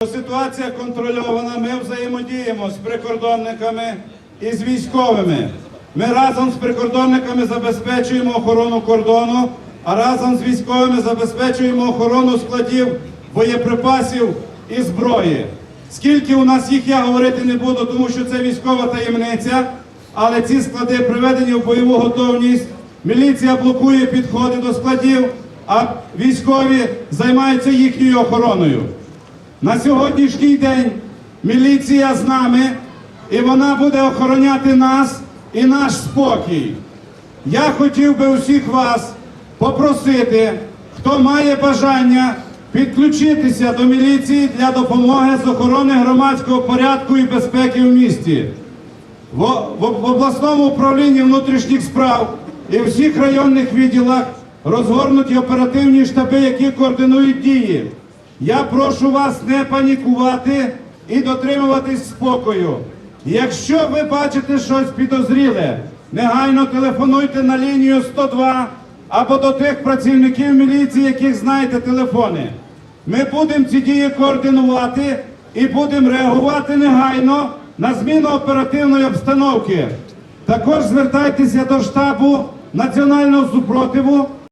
Ситуація контрольована, ми взаємодіємо з прикордонниками і з військовими. Ми разом з прикордонниками забезпечуємо охорону кордону, а разом з військовими забезпечуємо охорону складів боєприпасів і зброї. Скільки у нас їх, я говорити не буду, тому що це військова таємниця, але ці склади приведені в бойову готовність, міліція блокує підходи до складів, а військові займаються їхньою охороною. На сьогоднішній день міліція з нами, і вона буде охороняти нас і наш спокій. Я хотів би усіх вас попросити, хто має бажання підключитися до міліції для допомоги з охорони громадського порядку і безпеки в місті. В обласному управлінні внутрішніх справ і всіх районних відділах розгорнуті оперативні штаби, які координують дії. Я прошу вас не панікувати і дотримуватись спокою. Якщо ви бачите щось підозріле, негайно телефонуйте на лінію 102 або до тих працівників міліції, яких знаєте телефони. Ми будемо ці дії координувати і будемо реагувати негайно на зміну оперативної обстановки. Також звертайтеся до штабу національного супротиву.